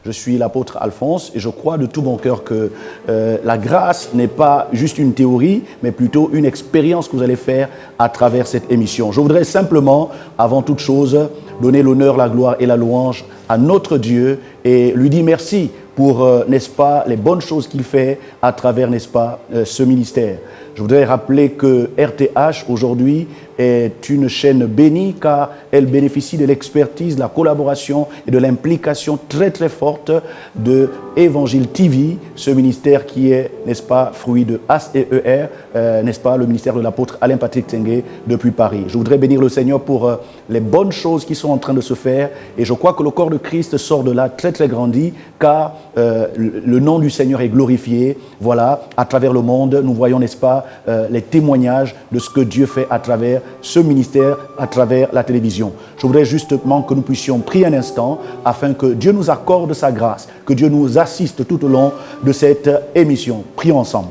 Je suis l'apôtre Alphonse et je crois de tout mon cœur que la grâce n'est pas juste une théorie, mais plutôt une expérience que vous allez faire à travers cette émission. Je voudrais simplement, avant toute chose, donner l'honneur, la gloire et la louange à notre Dieu et lui dire merci pour, n'est-ce pas, les bonnes choses qu'il fait à travers, n'est-ce pas, ce ministère. Je voudrais rappeler que RTH, aujourd'hui, est une chaîne bénie car elle bénéficie de l'expertise, de la collaboration et de l'implication très très forte de Évangile TV, ce ministère qui est, n'est-ce pas, fruit de ASEER, n'est-ce pas, le ministère de l'apôtre Alain Patrick Tengue depuis Paris. Je voudrais bénir le Seigneur pour les bonnes choses qui sont en train de se faire et je crois que le corps de Christ sort de là très très grandi car le nom du Seigneur est glorifié. Voilà, à travers le monde, nous voyons, n'est-ce pas, les témoignages de ce que Dieu fait à travers ce ministère, à travers la télévision. Je voudrais justement que nous puissions prier un instant afin que Dieu nous accorde sa grâce, que Dieu nous assiste tout au long de cette émission. Prions ensemble.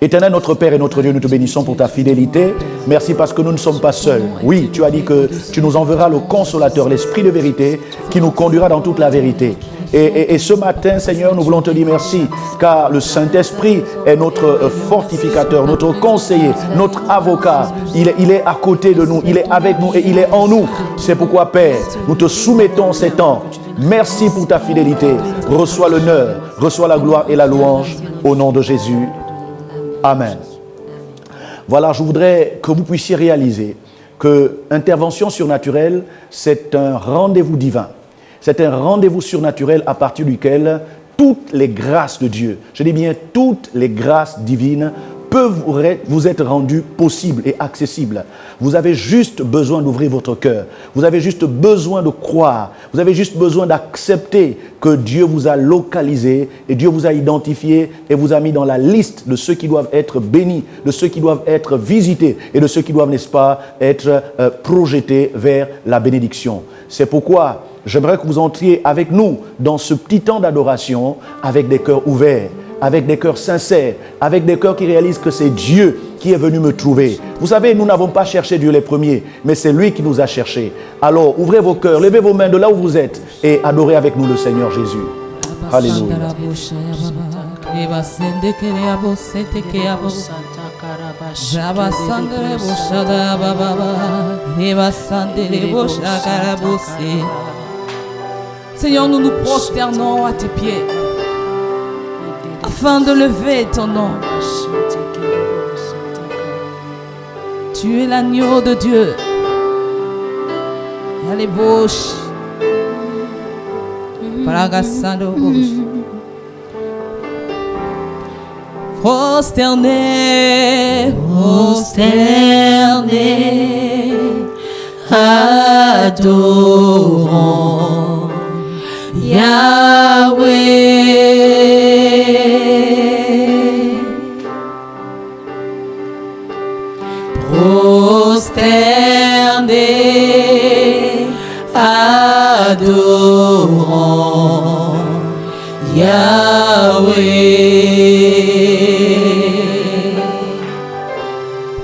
Éternel, notre Père et notre Dieu, nous te bénissons pour ta fidélité. Merci parce que nous ne sommes pas seuls. Oui, tu as dit que tu nous enverras le consolateur, l'esprit de vérité, qui nous conduira dans toute la vérité. Et ce matin, Seigneur, nous voulons te dire merci, car le Saint-Esprit est notre fortificateur, notre conseiller, notre avocat. Il est à côté de nous, il est avec nous et il est en nous. C'est pourquoi, Père, nous te soumettons ces temps. Merci pour ta fidélité. Reçois l'honneur, reçois la gloire et la louange au nom de Jésus. Amen. Voilà, je voudrais que vous puissiez réaliser que intervention surnaturelle, c'est un rendez-vous divin. C'est un rendez-vous surnaturel à partir duquel toutes les grâces de Dieu, je dis bien toutes les grâces divines, peuvent vous être rendues possibles et accessibles. Vous avez juste besoin d'ouvrir votre cœur. Vous avez juste besoin de croire. Vous avez juste besoin d'accepter que Dieu vous a localisé et Dieu vous a identifié et vous a mis dans la liste de ceux qui doivent être bénis, de ceux qui doivent être visités et de ceux qui doivent, n'est-ce pas, être projetés vers la bénédiction. C'est pourquoi j'aimerais que vous entriez avec nous dans ce petit temps d'adoration avec des cœurs ouverts, avec des cœurs sincères, avec des cœurs qui réalisent que c'est Dieu qui est venu me trouver. Vous savez, nous n'avons pas cherché Dieu les premiers, mais c'est lui qui nous a cherchés. Alors, ouvrez vos cœurs, levez vos mains de là où vous êtes et adorez avec nous le Seigneur Jésus. Alléluia. Seigneur, nous nous prosternons à tes pieds afin de lever ton nom. Tu es l'agneau de Dieu. Allez, bouche. Paragasando bouche. Prosterné, prosterné, adorons Yahweh. Prosterné, adorons Yahweh.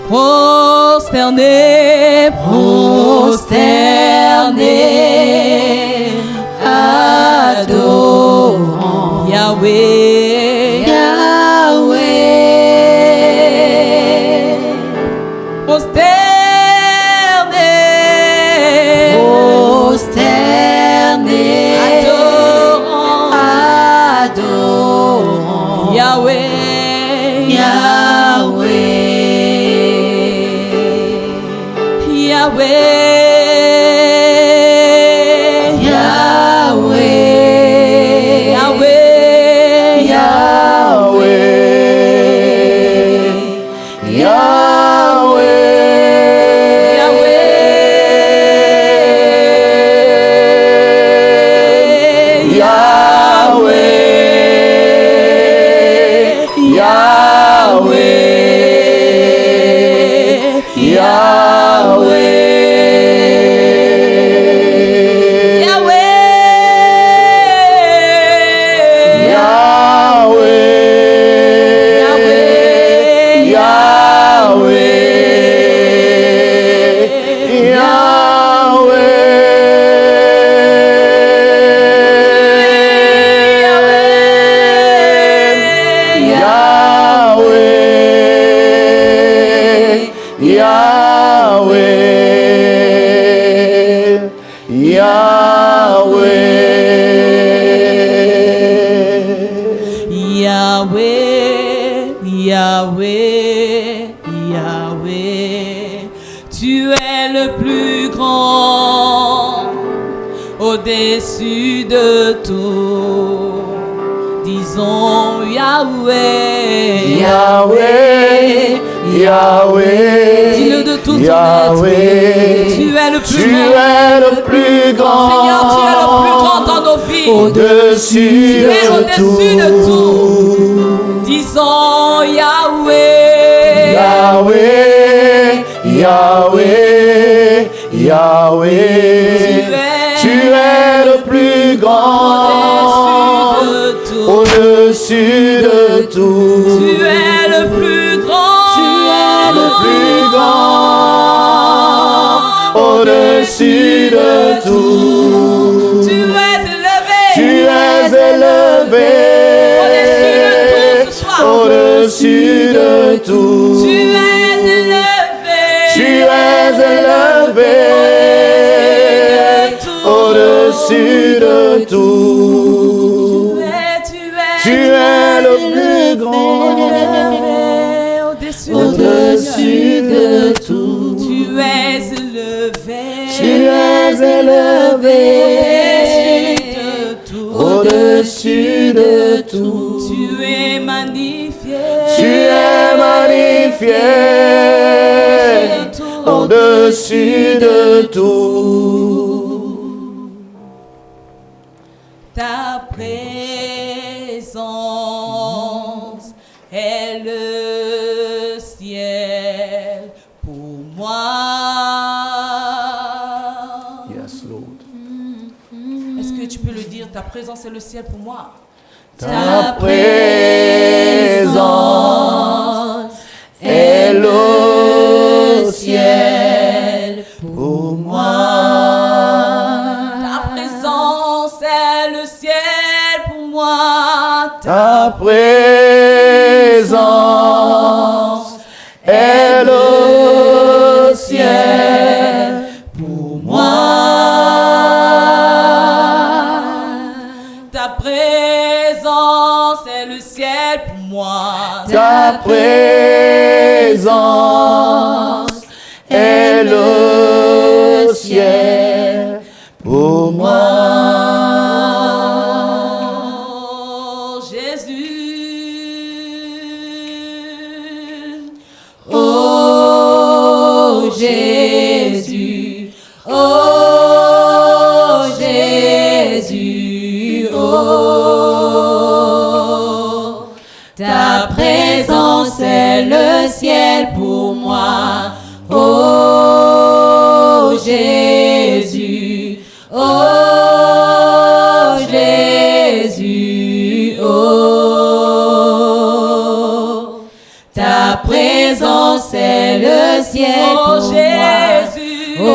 Prosterné, prosterné, adorons Yahweh, Yahweh. Prosterné, prosterné, adorons Yahweh, Yahweh. Yahweh, Yahweh, Yahweh, tu es le plus grand, au-dessus de tout. Disons Yahweh, Yahweh, Yahweh, dis-le de tout ton Yahweh, être. Tu es le plus tu grand. es le plus grand. Seigneur, tu es le plus grand dans nos vies. Au-dessus Tu es au-dessus de tout. Disons Yahweh, Yahweh, Yahweh, Yahweh, tu es le plus grand. Au-dessus de tout. Tu es le plus grand. Tu es le plus grand. Au-dessus de tout. Tu es élevé. Tu es élevé. Au-dessus de tout. Tu es élevé. Tu es élevé. Au-dessus de tout. Tu es le plus grand. Au-dessus de tout. Tu es élevé. Tu es élevé. Au-dessus de tout. Tu es magnifié. Tu es magnifié. Au-dessus de tout. Ta présence est le ciel pour moi. Yes, Lord. Est-ce que tu peux le dire? Ta présence est le ciel pour moi. Ta présence est le ciel pour moi. Ta présence est le ciel pour moi. Ta présence est le ciel pour moi. Ta présence est le ciel pour moi. Ta présence est le ciel pour moi. Oh, Jésus. Oh Jésus, oh Jésus, oh, ta présence est le ciel pour moi. Oh Jésus, oh Jésus, oh, ta présence est le ciel Oh, pour Jésus. moi. Oh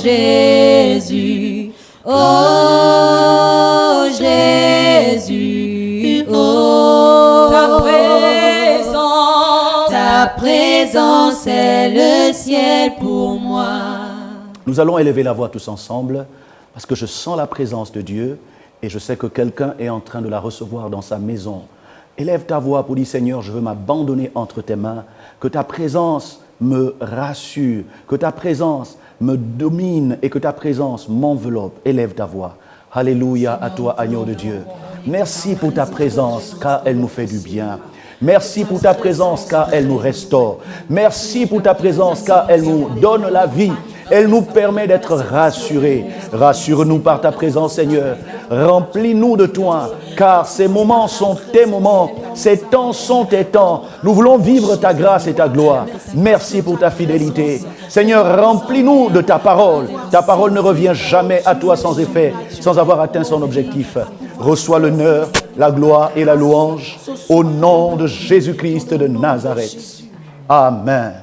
Jésus, oh Jésus, oh, ta présence est le ciel pour moi. Nous allons élever la voix tous ensemble parce que je sens la présence de Dieu et je sais que quelqu'un est en train de la recevoir dans sa maison. Élève ta voix pour dire Seigneur, je veux m'abandonner entre tes mains, que ta présence me rassure, que ta présence me domine et que ta présence m'enveloppe. Élève ta voix. Alléluia à toi, agneau de Dieu. Merci pour ta présence car elle nous fait du bien. Merci pour ta présence car elle nous restaure. Merci pour ta présence car elle nous donne la vie. Elle nous permet d'être rassurés. Rassure-nous par ta présence, Seigneur. Remplis-nous de toi, car ces moments sont tes moments. Ces temps sont tes temps. Nous voulons vivre ta grâce et ta gloire. Merci pour ta fidélité. Seigneur, remplis-nous de ta parole. Ta parole ne revient jamais à toi sans effet, sans avoir atteint son objectif. Reçois l'honneur, la gloire et la louange au nom de Jésus-Christ de Nazareth. Amen.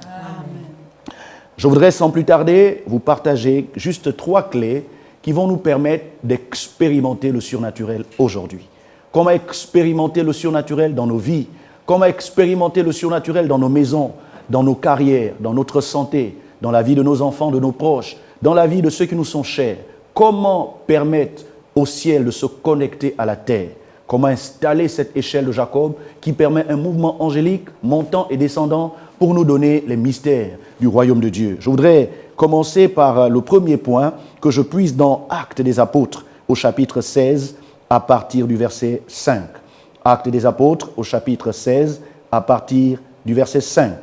Je voudrais sans plus tarder vous partager juste 3 clés qui vont nous permettre d'expérimenter le surnaturel aujourd'hui. Comment expérimenter le surnaturel dans nos vies? Comment expérimenter le surnaturel dans nos maisons, dans nos carrières, dans notre santé, dans la vie de nos enfants, de nos proches, dans la vie de ceux qui nous sont chers? comment permettre au ciel de se connecter à la terre. Comment installer cette échelle de Jacob qui permet un mouvement angélique montant et descendant pour nous donner les mystères du royaume de Dieu. Je voudrais commencer par le premier point que je puise dans Actes des Apôtres au chapitre 16 à partir du verset 5. Actes des Apôtres au chapitre 16 à partir du verset 5.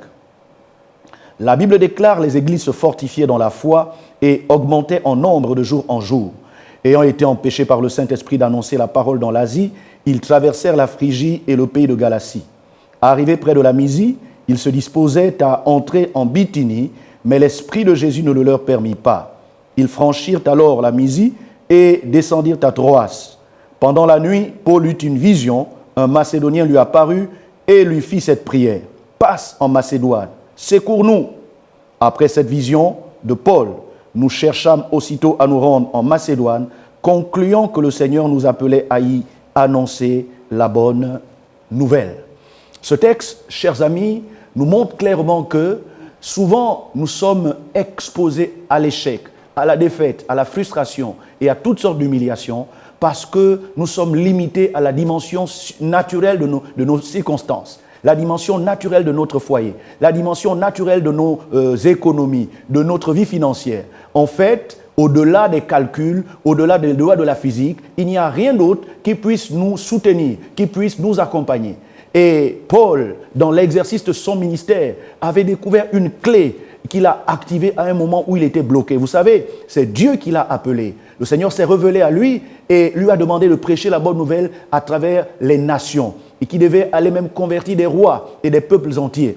La Bible déclare: les églises se fortifiaient dans la foi et augmentaient en nombre de jour en jour. Ayant été empêchés par le Saint-Esprit d'annoncer la parole dans l'Asie, ils traversèrent la Phrygie et le pays de Galatie. Arrivés près de la Mysie, ils se disposaient à entrer en Bithynie, mais l'Esprit de Jésus ne le leur permit pas. Ils franchirent alors la Mysie et descendirent à Troas. Pendant la nuit, Paul eut une vision. Un Macédonien lui apparut et lui fit cette prière: passe en Macédoine, secours-nous. Après cette vision de Paul, nous cherchâmes aussitôt à nous rendre en Macédoine, concluant que le Seigneur nous appelait à y annoncer la bonne nouvelle. Ce texte, chers amis, nous montre clairement que souvent nous sommes exposés à l'échec, à la défaite, à la frustration et à toutes sortes d'humiliations parce que nous sommes limités à la dimension naturelle de nos circonstances, la dimension naturelle de notre foyer, la dimension naturelle de nos économies, de notre vie financière. En fait, au-delà des calculs, au-delà des lois de la physique, il n'y a rien d'autre qui puisse nous soutenir, qui puisse nous accompagner. Et Paul, dans l'exercice de son ministère, avait découvert une clé qu'il a activée à un moment où il était bloqué. Vous savez, c'est Dieu qui l'a appelé. Le Seigneur s'est révélé à lui et lui a demandé de prêcher la bonne nouvelle à travers les nations et qui devait aller même convertir des rois et des peuples entiers.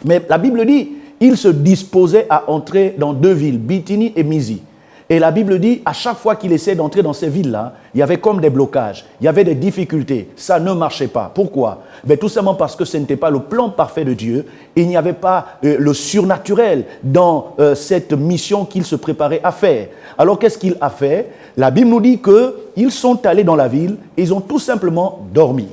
Mais la Bible dit, il se disposait à entrer dans deux villes, Bithynie et Mysie. Et la Bible dit, à chaque fois qu'il essayait d'entrer dans ces villes-là, il y avait comme des blocages, il y avait des difficultés, ça ne marchait pas. Pourquoi? Tout simplement parce que ce n'était pas le plan parfait de Dieu, il n'y avait pas le surnaturel dans cette mission qu'il se préparait à faire. Alors qu'est-ce qu'il a fait? La Bible nous dit qu'ils sont allés dans la ville et ils ont tout simplement dormi.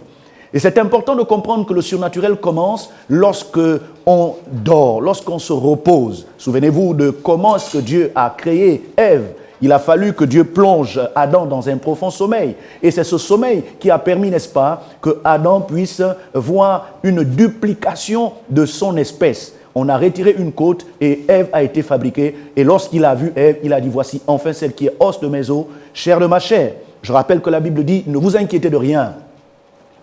Et c'est important de comprendre que le surnaturel commence lorsque on dort, lorsqu'on se repose. Souvenez-vous de comment est-ce que Dieu a créé Ève. Il a fallu que Dieu plonge Adam dans un profond sommeil. Et c'est ce sommeil qui a permis, n'est-ce pas, que Adam puisse voir une duplication de son espèce. On a retiré une côte et Ève a été fabriquée. Et lorsqu'il a vu Ève, il a dit: voici enfin celle qui est os de mes os, chair de ma chair. Je rappelle que la Bible dit: ne vous inquiétez de rien.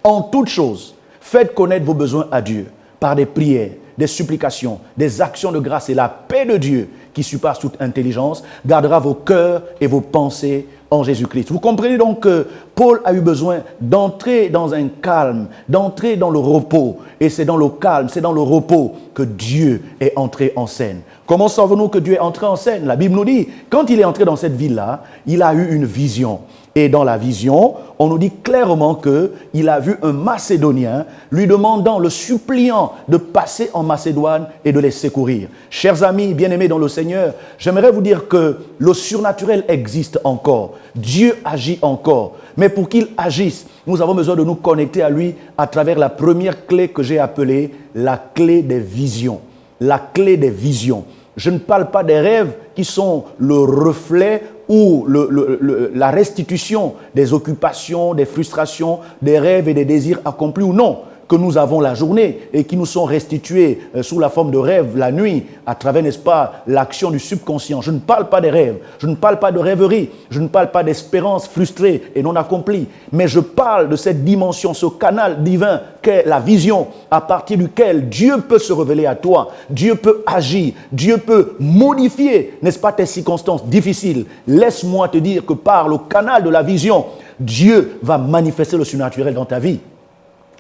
En toutes choses, faites connaître vos besoins à Dieu par des prières, des supplications, des actions de grâce, et la paix de Dieu qui surpasse toute intelligence gardera vos cœurs et vos pensées en Jésus-Christ. Vous comprenez donc que Paul a eu besoin d'entrer dans un calme, d'entrer dans le repos. Et c'est dans le calme, c'est dans le repos que Dieu est entré en scène. Comment savons-nous que Dieu est entré en scène? La Bible nous dit, quand il est entré dans cette ville-là, il a eu une vision. Et dans la vision, on nous dit clairement qu'il a vu un Macédonien lui demandant, le suppliant de passer en Macédoine et de les secourir. Chers amis bien-aimés dans le Seigneur, j'aimerais vous dire que le surnaturel existe encore. Dieu agit encore. Mais pour qu'il agisse, nous avons besoin de nous connecter à lui à travers la première clé que j'ai appelée la clé des visions. La clé des visions. Je ne parle pas des rêves qui sont le reflet ou la restitution des occupations, des frustrations, des rêves et des désirs accomplis ou non que nous avons la journée et qui nous sont restitués sous la forme de rêves la nuit à travers, n'est-ce pas, l'action du subconscient. Je ne parle pas des rêves, je ne parle pas de rêverie, je ne parle pas d'espérances frustrées et non accomplies, mais je parle de cette dimension, ce canal divin qu'est la vision à partir duquel Dieu peut se révéler à toi, Dieu peut agir, Dieu peut modifier, n'est-ce pas, tes circonstances difficiles. Laisse-moi te dire que par le canal de la vision, Dieu va manifester le surnaturel dans ta vie.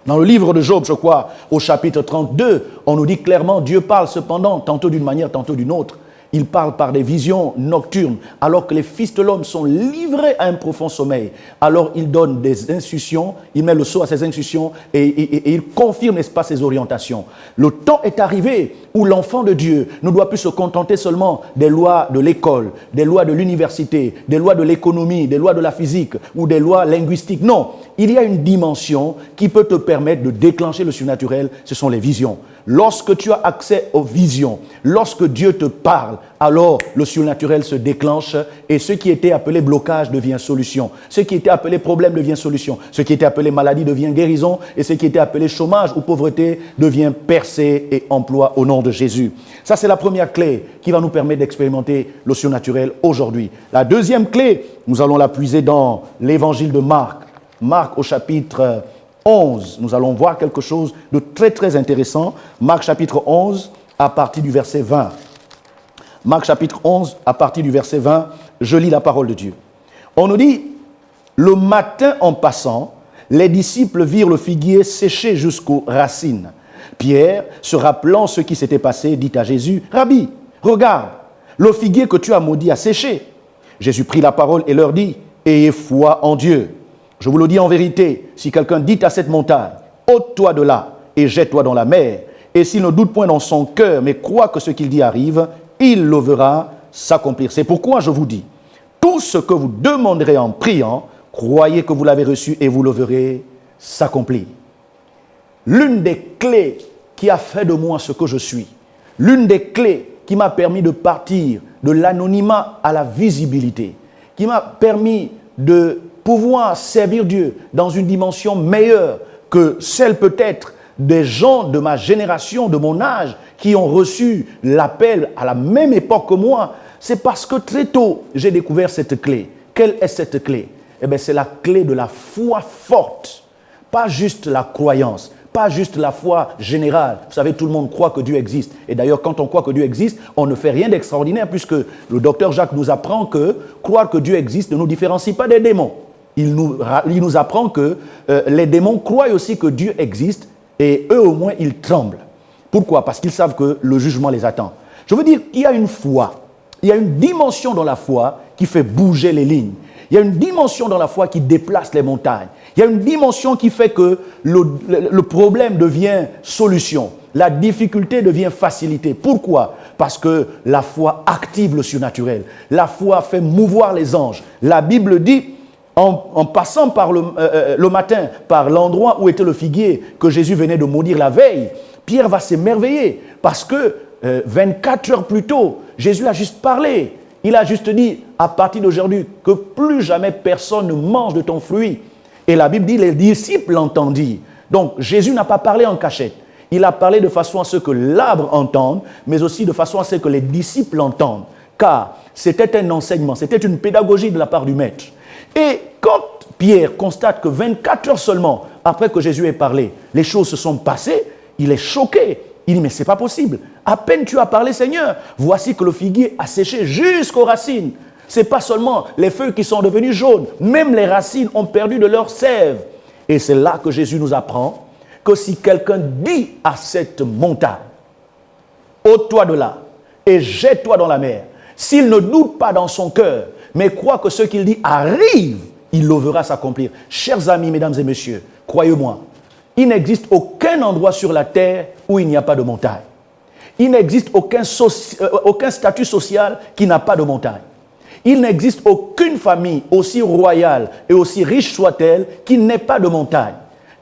Dans le livre de Job, je crois, au chapitre 32, on nous dit clairement, Dieu parle cependant, tantôt d'une manière, tantôt d'une autre. Il parle par des visions nocturnes, alors que les fils de l'homme sont livrés à un profond sommeil. Alors il donne des instructions, il met le sceau à ses instructions et il confirme, n'est-ce pas, ses orientations. Le temps est arrivé où l'enfant de Dieu ne doit plus se contenter seulement des lois de l'école, des lois de l'université, des lois de l'économie, des lois de la physique ou des lois linguistiques. Non, il y a une dimension qui peut te permettre de déclencher le surnaturel, ce sont les visions. lorsque tu as accès aux visions, lorsque Dieu te parle, alors le surnaturel se déclenche et ce qui était appelé blocage devient solution. Ce qui était appelé problème devient solution. Ce qui était appelé maladie devient guérison et ce qui était appelé chômage ou pauvreté devient percée et emploi au nom de Jésus. Ça, c'est la première clé qui va nous permettre d'expérimenter le surnaturel aujourd'hui. La deuxième clé, nous allons la puiser dans l'évangile de Marc. Marc au chapitre 11, nous allons voir quelque chose de très très intéressant. Marc chapitre 11 à partir du verset 20. Marc chapitre 11 à partir du verset 20, je lis la parole de Dieu. On nous dit, le matin en passant, les disciples virent le figuier séché jusqu'aux racines. Pierre, se rappelant ce qui s'était passé, dit à Jésus, « Rabbi, regarde, le figuier que tu as maudit a séché. » Jésus prit la parole et leur dit, « Ayez foi en Dieu. Je vous le dis en vérité, si quelqu'un dit à cette montagne, ôte-toi de là et jette-toi dans la mer, et s'il ne doute point dans son cœur, mais croit que ce qu'il dit arrive, il le verra s'accomplir. C'est pourquoi je vous dis, tout ce que vous demanderez en priant, croyez que vous l'avez reçu et vous le verrez s'accomplir. » L'une des clés qui a fait de moi ce que je suis, l'une des clés qui m'a permis de partir de l'anonymat à la visibilité, qui m'a permis de pouvoir servir Dieu dans une dimension meilleure que celle peut-être des gens de ma génération, de mon âge, qui ont reçu l'appel à la même époque que moi, c'est parce que très tôt, j'ai découvert cette clé. Quelle est cette clé? Eh bien, c'est la clé de la foi forte, pas juste la croyance, pas juste la foi générale. Vous savez, tout le monde croit que Dieu existe. Et d'ailleurs, quand on croit que Dieu existe, on ne fait rien d'extraordinaire, puisque le docteur Jacques nous apprend que croire que Dieu existe ne nous différencie pas des démons. Il nous apprend que les démons croient aussi que Dieu existe, et eux au moins, ils tremblent. Pourquoi? Parce qu'ils savent que le jugement les attend. Je veux dire qu'il y a une foi, il y a une dimension dans la foi qui fait bouger les lignes. Il y a une dimension dans la foi qui déplace les montagnes. Il y a une dimension qui fait que le problème devient solution. La difficulté devient facilité. Pourquoi? Parce que la foi active le surnaturel. La foi fait mouvoir les anges. La Bible dit, en passant par le matin, par l'endroit où était le figuier que Jésus venait de maudire la veille, Pierre va s'émerveiller parce que 24 heures plus tôt, Jésus a juste parlé. Il a juste dit, à partir d'aujourd'hui, que plus jamais personne ne mange de ton fruit. Et la Bible dit, les disciples l'entendirent. Donc, Jésus n'a pas parlé en cachette. Il a parlé de façon à ce que l'arbre entende, mais aussi de façon à ce que les disciples l'entendent. Car c'était un enseignement, c'était une pédagogie de la part du maître. Et quand Pierre constate que 24 heures seulement après que Jésus ait parlé, les choses se sont passées, il est choqué. Il dit, mais ce n'est pas possible. À peine tu as parlé, Seigneur, voici que le figuier a séché jusqu'aux racines. Ce n'est pas seulement les feuilles qui sont devenues jaunes, même les racines ont perdu de leur sève. Et c'est là que Jésus nous apprend que si quelqu'un dit à cette montagne, ôte-toi de là et jette-toi dans la mer, s'il ne doute pas dans son cœur, mais croit que ce qu'il dit arrive, il le verra s'accomplir. Chers amis, mesdames et messieurs, croyez-moi, il n'existe aucun endroit sur la terre où il n'y a pas de montagne. Il n'existe aucun statut social qui n'a pas de montagne. Il n'existe aucune famille aussi royale et aussi riche soit-elle qui n'ait pas de montagne.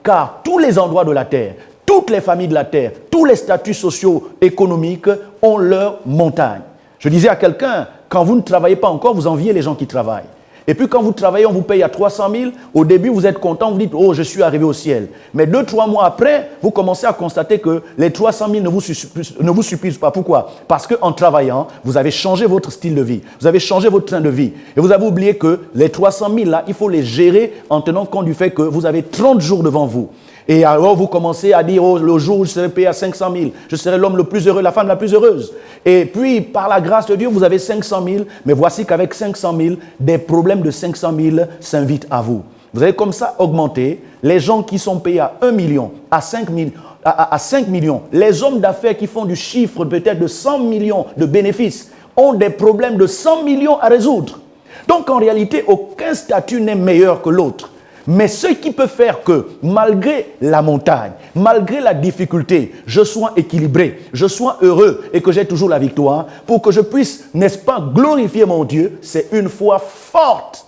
Car tous les endroits de la terre, toutes les familles de la terre, tous les statuts sociaux économiques ont leur montagne. Je disais à quelqu'un, quand vous ne travaillez pas encore, vous enviez les gens qui travaillent. Et puis quand vous travaillez, on vous paye à 300 000. Au début, vous êtes content, vous dites, oh, je suis arrivé au ciel. Mais 2-3 mois après, vous commencez à constater que les 300 000 ne vous suffisent pas. Pourquoi? Parce qu'en travaillant, vous avez changé votre style de vie. Vous avez changé votre train de vie. Et vous avez oublié que les 300 000 là, il faut les gérer en tenant compte du fait que vous avez 30 jours devant vous. Et alors, vous commencez à dire, oh, le jour où je serai payé à 500 000, je serai l'homme le plus heureux, la femme la plus heureuse. Et puis, par la grâce de Dieu, vous avez 500 000, mais voici qu'avec 500 000, des problèmes de 500 000 s'invitent à vous. Vous avez comme ça augmenté. Les gens qui sont payés à 1 million, à 5 millions, les hommes d'affaires qui font du chiffre peut-être de 100 millions de bénéfices, ont des problèmes de 100 millions à résoudre. Donc, en réalité, aucun statut n'est meilleur que l'autre. Mais ce qui peut faire que, malgré la montagne, malgré la difficulté, je sois équilibré, je sois heureux et que j'ai toujours la victoire, pour que je puisse, n'est-ce pas, glorifier mon Dieu, c'est une foi forte.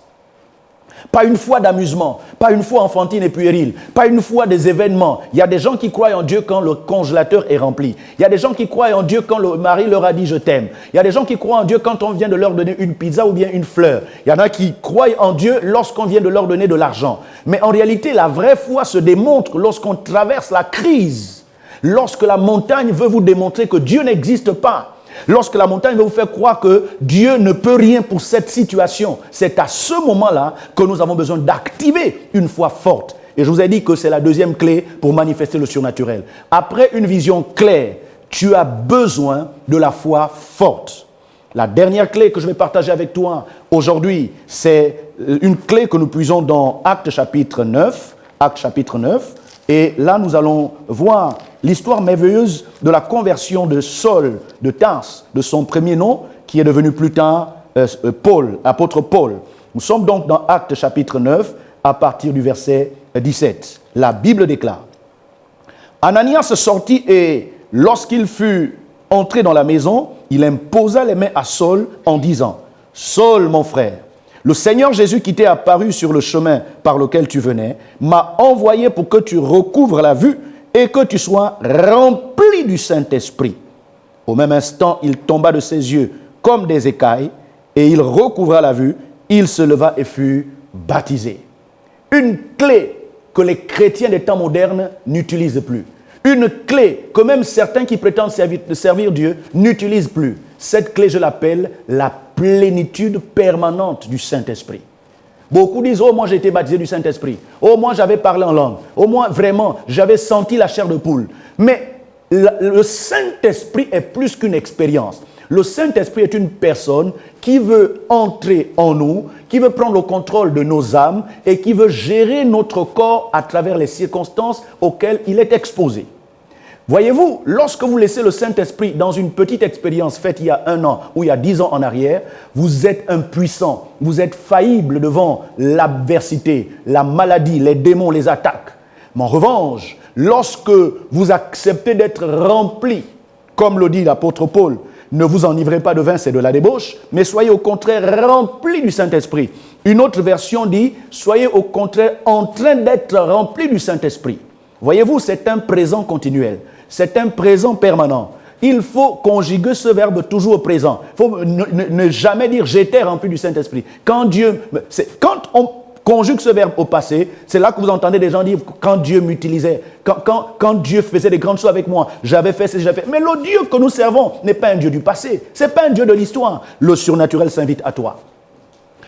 Pas une foi d'amusement, pas une foi enfantine et puérile, pas une foi des événements. Il y a des gens qui croient en Dieu quand le congélateur est rempli. Il y a des gens qui croient en Dieu quand le mari leur a dit « je t'aime ». Il y a des gens qui croient en Dieu quand on vient de leur donner une pizza ou bien une fleur. Il y en a qui croient en Dieu lorsqu'on vient de leur donner de l'argent. Mais en réalité, la vraie foi se démontre lorsqu'on traverse la crise. Lorsque la montagne veut vous démontrer que Dieu n'existe pas. Lorsque la montagne veut vous faire croire que Dieu ne peut rien pour cette situation, c'est à ce moment-là que nous avons besoin d'activer une foi forte. Et je vous ai dit que c'est la deuxième clé pour manifester le surnaturel. Après une vision claire, tu as besoin de la foi forte. La dernière clé que je vais partager avec toi aujourd'hui, c'est une clé que nous puisons dans Actes chapitre 9. Actes chapitre 9. Et là, nous allons voir l'histoire merveilleuse de la conversion de Saul de Tarse, de son premier nom, qui est devenu plus tard Paul, apôtre Paul. Nous sommes donc dans Actes chapitre 9, à partir du verset 17. La Bible déclare: Ananias sortit et, lorsqu'il fut entré dans la maison, il imposa les mains à Saul en disant: Saul, mon frère, le Seigneur Jésus qui t'est apparu sur le chemin par lequel tu venais m'a envoyé pour que tu recouvres la vue et que tu sois rempli du Saint-Esprit. Au même instant, il tomba de ses yeux comme des écailles et il recouvra la vue. Il se leva et fut baptisé. Une clé que les chrétiens des temps modernes n'utilisent plus. Une clé que même certains qui prétendent servir Dieu n'utilisent plus. Cette clé, je l'appelle la plénitude permanente du Saint-Esprit. Beaucoup disent: oh, moi j'ai été baptisé du Saint-Esprit. Oh, moi j'avais parlé en langue. Oh, moi vraiment, j'avais senti la chair de poule. Mais le Saint-Esprit est plus qu'une expérience. Le Saint-Esprit est une personne qui veut entrer en nous, qui veut prendre le contrôle de nos âmes et qui veut gérer notre corps à travers les circonstances auxquelles il est exposé. Voyez-vous, lorsque vous laissez le Saint-Esprit dans une petite expérience faite il y a 1 an ou il y a 10 ans en arrière, vous êtes impuissant, vous êtes faillible devant l'adversité, la maladie, les démons, les attaques. Mais en revanche, lorsque vous acceptez d'être rempli, comme le dit l'apôtre Paul, ne vous enivrez pas de vin, c'est de la débauche, mais soyez au contraire remplis du Saint-Esprit. Une autre version dit: soyez au contraire en train d'être remplis du Saint-Esprit. Voyez-vous, c'est un présent continuel. C'est un présent permanent. Il faut conjuguer ce verbe toujours présent. Il faut ne jamais dire « j'étais rempli du Saint-Esprit ». Quand on conjugue ce verbe au passé, c'est là que vous entendez des gens dire « quand Dieu m'utilisait, quand Dieu faisait des grandes choses avec moi, j'avais fait ce que j'avais fait ». Mais le Dieu que nous servons n'est pas un Dieu du passé, ce n'est pas un Dieu de l'histoire. Le surnaturel s'invite à toi.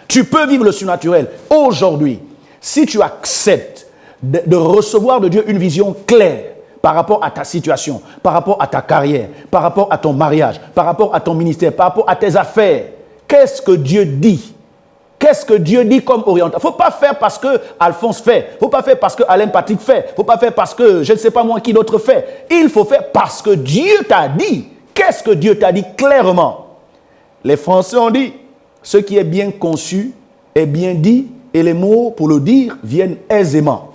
Tu peux vivre le surnaturel aujourd'hui si tu acceptes de recevoir de Dieu une vision claire par rapport à ta situation, par rapport à ta carrière, par rapport à ton mariage, par rapport à ton ministère, par rapport à tes affaires. Qu'est-ce que Dieu dit? Qu'est-ce que Dieu dit comme orientation? Il ne faut pas faire parce que Alphonse fait. Il ne faut pas faire parce que Alain Patrick fait. Il ne faut pas faire parce que je ne sais pas moi qui d'autre fait. Il faut faire parce que Dieu t'a dit. Qu'est-ce que Dieu t'a dit clairement? Les Français ont dit: ce qui est bien conçu est bien dit et les mots pour le dire viennent aisément.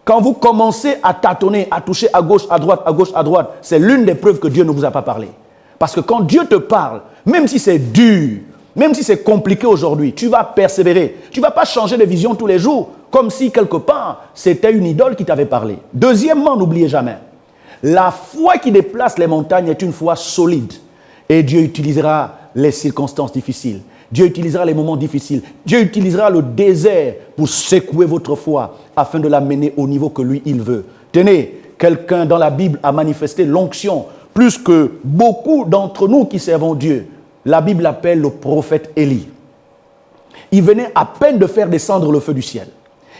Quand vous commencez à tâtonner, à toucher à gauche, à droite, c'est l'une des preuves que Dieu ne vous a pas parlé. Parce que quand Dieu te parle, même si c'est dur, même si c'est compliqué aujourd'hui, tu vas persévérer. Tu ne vas pas changer de vision tous les jours, comme si quelque part, c'était une idole qui t'avait parlé. Deuxièmement, n'oubliez jamais, la foi qui déplace les montagnes est une foi solide. Et Dieu utilisera les circonstances difficiles. Dieu utilisera les moments difficiles. Dieu utilisera le désert pour secouer votre foi afin de la mener au niveau que lui, il veut. Tenez, quelqu'un dans la Bible a manifesté l'onction plus que beaucoup d'entre nous qui servons Dieu. La Bible l'appelle le prophète Élie. Il venait à peine de faire descendre le feu du ciel.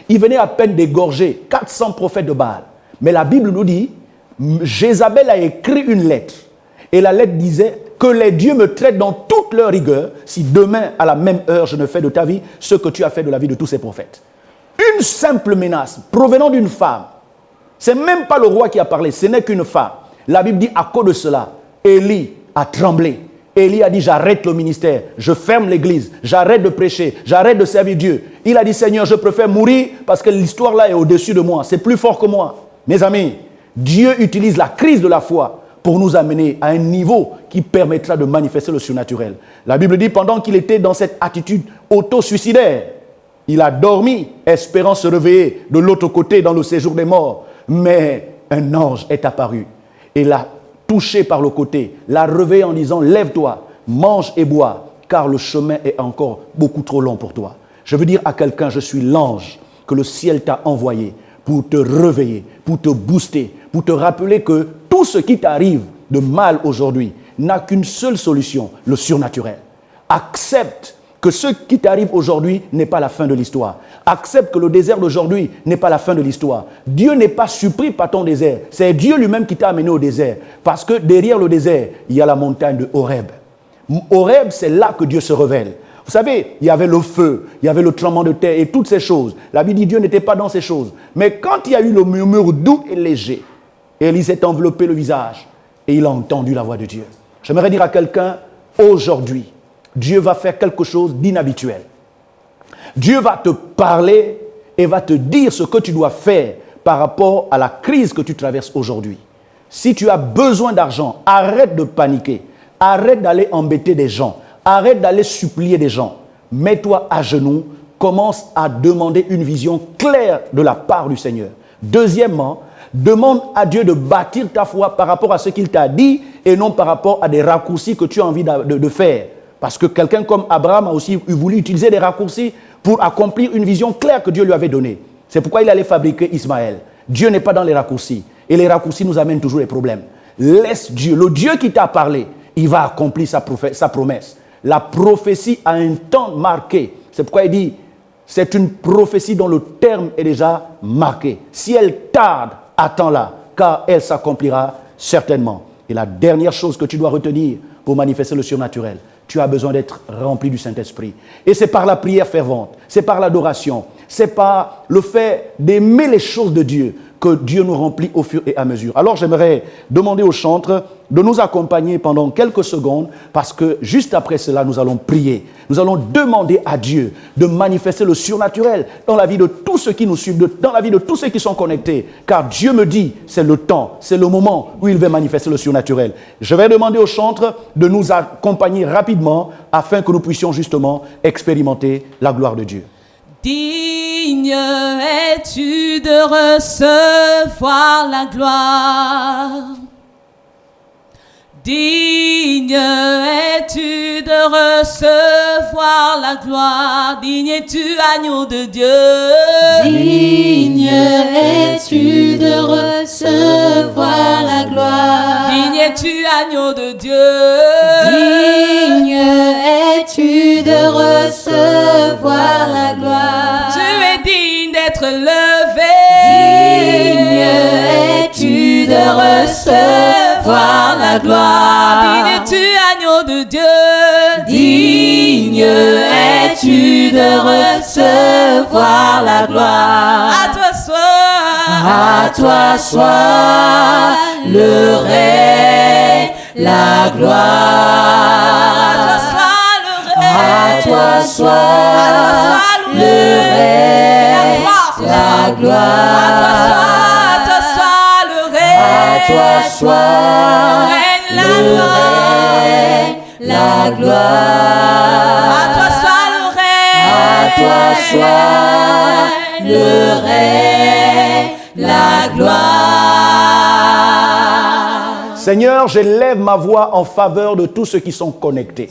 Il venait à peine d'égorger 400 prophètes de Baal. Mais la Bible nous dit, Jézabel a écrit une lettre. Et la lettre disait: que les dieux me traitent dans toute leur rigueur si demain, à la même heure, je ne fais de ta vie ce que tu as fait de la vie de tous ces prophètes. Une simple menace provenant d'une femme. Ce n'est même pas le roi qui a parlé, ce n'est qu'une femme. La Bible dit: à cause de cela, Élie a tremblé. Élie a dit: j'arrête le ministère, je ferme l'église, j'arrête de prêcher, j'arrête de servir Dieu. Il a dit: Seigneur, je préfère mourir parce que l'histoire là est au-dessus de moi, c'est plus fort que moi. Mes amis, Dieu utilise la crise de la foi pour nous amener à un niveau qui permettra de manifester le surnaturel. La Bible dit: pendant qu'il était dans cette attitude auto-suicidaire, Il a dormi, espérant se réveiller de l'autre côté dans le séjour des morts. Mais un ange est apparu et l'a touché par le côté, l'a réveillé en disant « Lève-toi, mange et bois, car le chemin est encore beaucoup trop long pour toi. » Je veux dire à quelqu'un, je suis l'ange que le ciel t'a envoyé pour te réveiller, pour te booster, pour te rappeler que tout ce qui t'arrive de mal aujourd'hui n'a qu'une seule solution, le surnaturel. Accepte que ce qui t'arrive aujourd'hui n'est pas la fin de l'histoire. Accepte que le désert d'aujourd'hui n'est pas la fin de l'histoire. Dieu n'est pas surpris par ton désert. C'est Dieu lui-même qui t'a amené au désert. Parce que derrière le désert, il y a la montagne de Horeb. Horeb, c'est là que Dieu se révèle. Vous savez, il y avait le feu, il y avait le tremblement de terre et toutes ces choses. La Bible dit Dieu n'était pas dans ces choses. Mais quand il y a eu le murmure doux et léger, Élie s'est enveloppé le visage et il a entendu la voix de Dieu. J'aimerais dire à quelqu'un, aujourd'hui, Dieu va faire quelque chose d'inhabituel. Dieu va te parler et va te dire ce que tu dois faire par rapport à la crise que tu traverses aujourd'hui. Si tu as besoin d'argent, arrête de paniquer. Arrête d'aller embêter des gens. Arrête d'aller supplier des gens. Mets-toi à genoux. Commence à demander une vision claire de la part du Seigneur. Deuxièmement, demande à Dieu de bâtir ta foi par rapport à ce qu'il t'a dit et non par rapport à des raccourcis que tu as envie de faire. Parce que quelqu'un comme Abraham a aussi voulu utiliser des raccourcis pour accomplir une vision claire que Dieu lui avait donnée. C'est pourquoi il allait fabriquer Ismaël. Dieu n'est pas dans les raccourcis. Et les raccourcis nous amènent toujours des problèmes. Laisse Dieu. Le Dieu qui t'a parlé, il va accomplir sa promesse. La prophétie a un temps marqué. C'est pourquoi il dit, c'est une prophétie dont le terme est déjà marqué. Si elle tarde, attends-la, car elle s'accomplira certainement. Et la dernière chose que tu dois retenir pour manifester le surnaturel, tu as besoin d'être rempli du Saint-Esprit. Et c'est par la prière fervente, c'est par l'adoration, c'est par le fait d'aimer les choses de Dieu que Dieu nous remplit au fur et à mesure. Alors j'aimerais demander au chantre de nous accompagner pendant quelques secondes parce que juste après cela, nous allons prier. Nous allons demander à Dieu de manifester le surnaturel dans la vie de tous ceux qui nous suivent, dans la vie de tous ceux qui sont connectés. Car Dieu me dit, c'est le temps, c'est le moment où il va manifester le surnaturel. Je vais demander au chantre de nous accompagner rapidement afin que nous puissions justement expérimenter la gloire de Dieu. Digne es-tu de recevoir la gloire. Digne es-tu de recevoir la gloire. Digne es-tu, agneau de Dieu. Digne es-tu de recevoir la gloire. Digne es-tu, agneau de Dieu. Digne es-tu de recevoir la gloire. Tu es digne d'être levé. Digne es-tu de recevoir la gloire. Digne es-tu, agneau de Dieu. Digne es-tu de recevoir la gloire. À toi soit. À toi soit le règne, la gloire. À toi soit le règne, la gloire. À toi soit le règne. À toi soit le règne, la gloire. À toi soit le règne. À toi soit le règne, la gloire. Seigneur, j'élève ma voix en faveur de tous ceux qui sont connectés.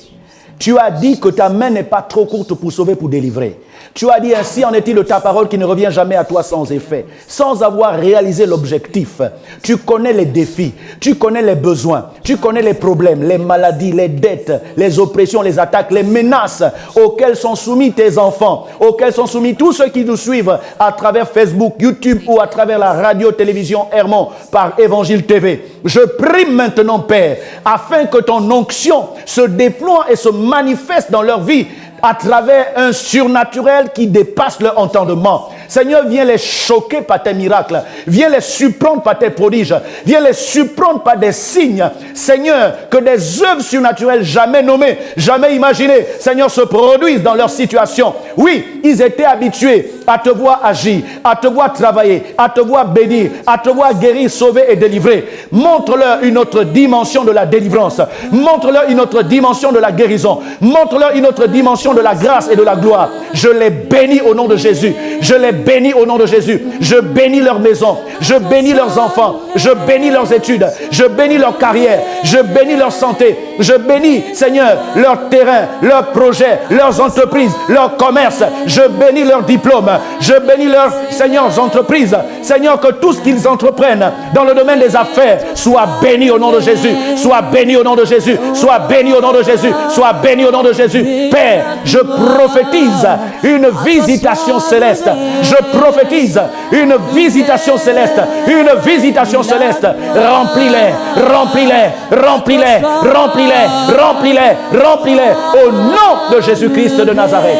Tu as dit que ta main n'est pas trop courte pour sauver, pour délivrer. Tu as dit ainsi en est-il de ta parole qui ne revient jamais à toi sans effet, sans avoir réalisé l'objectif. Tu connais les défis, tu connais les besoins, tu connais les problèmes, les maladies, les dettes, les oppressions, les attaques, les menaces auxquelles sont soumis tes enfants, auxquelles sont soumis tous ceux qui nous suivent à travers Facebook, YouTube ou à travers la radio-télévision Hermon par Évangile TV. Je prie maintenant, Père, afin que ton onction se déploie et se manifeste dans leur vie à travers un surnaturel qui dépasse leur entendement. Seigneur, viens les choquer par tes miracles. Viens les surprendre par tes prodiges. Viens les surprendre par des signes. Seigneur, que des œuvres surnaturelles jamais nommées, jamais imaginées, Seigneur, se produisent dans leur situation. Oui, ils étaient habitués à te voir agir, à te voir travailler, à te voir bénir, à te voir guérir, sauver et délivrer. Montre-leur une autre dimension de la délivrance. Montre-leur une autre dimension de la guérison. Montre-leur une autre dimension de la grâce et de la gloire. Je les bénis au nom de Jésus. Je les bénis au nom de Jésus. Je bénis leur maison. Je bénis leurs enfants. Je bénis leurs études. Je bénis leur carrière. Je bénis leur santé. Je bénis, Seigneur, leur terrain, leurs projets, leurs entreprises, leurs commerces. Je bénis leurs diplômes. Je bénis leurs, Seigneur, entreprises. Seigneur, que tout ce qu'ils entreprennent dans le domaine des affaires soit béni au nom de Jésus. Soit béni au nom de Jésus. Soit béni au nom de Jésus. Soit béni au nom de Jésus. Père, je prophétise une visitation céleste. Je prophétise une visitation céleste. Une visitation céleste. Remplis-les, remplis-les, remplis-les, remplis-les, remplis-les, remplis-les au nom de Jésus-Christ de Nazareth.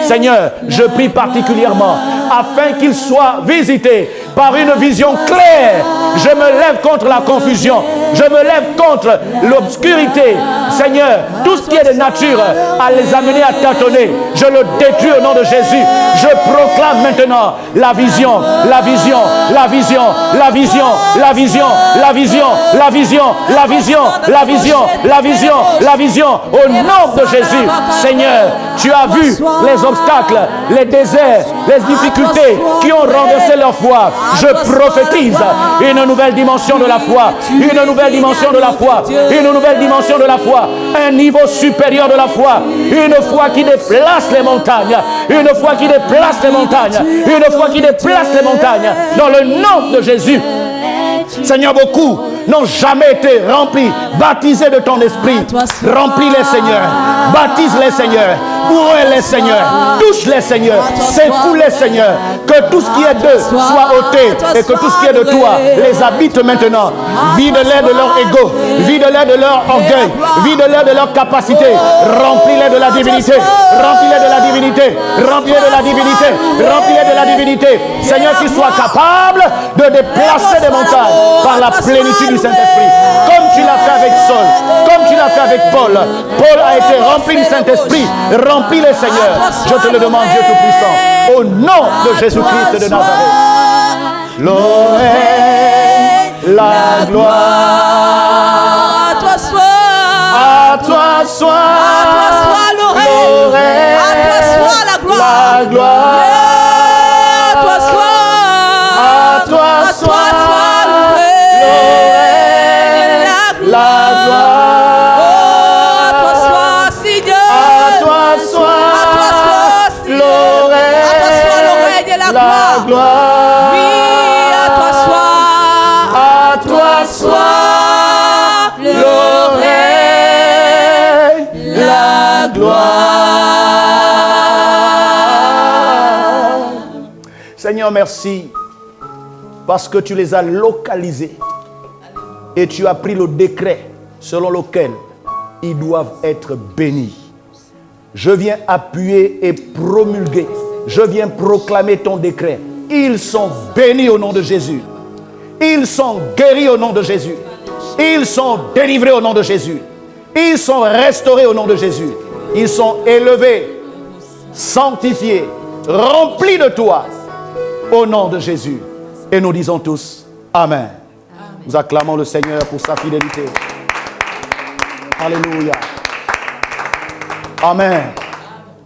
Seigneur, je prie particulièrement afin qu'ils soient visités par une vision claire. Je me lève contre la confusion. Je me lève contre l'obscurité. Seigneur, tout ce qui est de nature à les amener à tâtonner, je le détruis au nom de Jésus. Je proclame maintenant la vision, la vision, la vision, la vision, la vision, la vision, la vision, la vision, la vision, la vision, la vision, au nom de Jésus. Seigneur, tu as vu les obstacles, les déserts, les difficultés qui ont renversé leur foi. Je prophétise une nouvelle dimension de la foi, une nouvelle dimension de la foi, une nouvelle dimension de la foi, un niveau supérieur de la foi, une foi qui déplace les montagnes, une foi qui déplace les montagnes, une foi qui déplace les montagnes, dans le nom de Jésus. Seigneur, beaucoup n'ont jamais été remplis, baptisés de ton esprit. Remplis-les, Seigneur. Baptise-les, Seigneur. Bourre-les, Seigneur. Touche-les, Seigneur. Secoue-les, Seigneur. Que tout ce qui est d'eux soit ôté et que tout ce qui est de toi les habite maintenant. Vide-les de leur ego, vide-les de leur orgueil, vide-les de leur capacité. Remplis-les de la divinité. Remplis-les de la divinité. Remplis-les de la divinité. Remplis-les de la divinité. Seigneur, qu'ils soient capables de déplacer des montagnes par la plénitude du Saint-Esprit, comme tu l'as fait avec Saul, comme tu l'as fait avec Paul. Paul a été rempli du Saint-Esprit. Remplis-les, Seigneur. Je te le demande, Dieu Tout-Puissant, au nom de Jésus-Christ de Nazareth. L'honneur, la gloire, À toi soit, à toi soit, l'honneur, à toi soit la gloire, la gloire, à toi soit, à toi soit, la gloire, à toi soit, Seigneur, à toi soit, l'oreille et la gloire, oui, à toi soit, l'oreille, la gloire. Seigneur, merci parce que tu les as localisés et tu as pris le décret selon lequel ils doivent être bénis. Je viens appuyer et promulguer. Je viens proclamer ton décret. Ils sont bénis au nom de Jésus. Ils sont guéris au nom de Jésus. Ils sont délivrés au nom de Jésus. Ils sont restaurés au nom de Jésus. Ils sont élevés, sanctifiés, remplis de toi au nom de Jésus. Et nous disons tous Amen. Nous acclamons le Seigneur pour sa fidélité. Alléluia. Amen.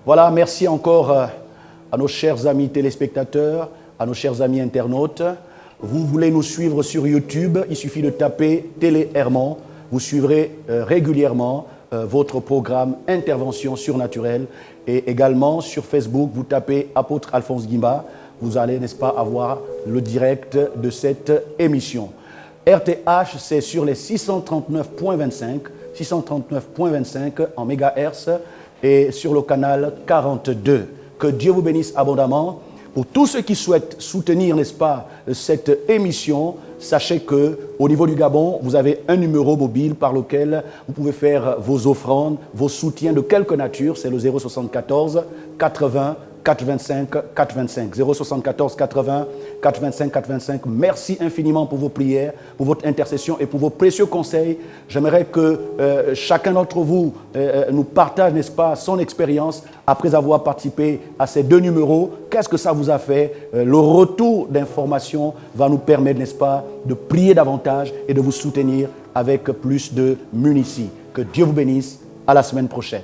Voilà, merci encore à nos chers amis téléspectateurs, à nos chers amis internautes. Vous voulez nous suivre sur YouTube, il suffit de taper Télé Hermon. Vous suivrez régulièrement votre programme Intervention surnaturelle. Et également sur Facebook, vous tapez Apôtre Alphonse Guimba. Vous allez, n'est-ce pas, avoir le direct de cette émission. RTH, c'est sur les 639.25 en mégahertz et sur le canal 42. Que Dieu vous bénisse abondamment. Pour tous ceux qui souhaitent soutenir, n'est-ce pas, cette émission, sachez qu'au niveau du Gabon, vous avez un numéro mobile par lequel vous pouvez faire vos offrandes, vos soutiens de quelque nature. C'est le 074 80 425 425. 074 80 425 425. Merci infiniment pour vos prières, pour votre intercession et pour vos précieux conseils. J'aimerais que chacun d'entre vous nous partage, n'est-ce pas, son expérience après avoir participé à ces 2 numéros. Qu'est-ce que ça vous a fait? Le retour d'informations va nous permettre, n'est-ce pas, de prier davantage et de vous soutenir avec plus de munitions. Que Dieu vous bénisse. À la semaine prochaine.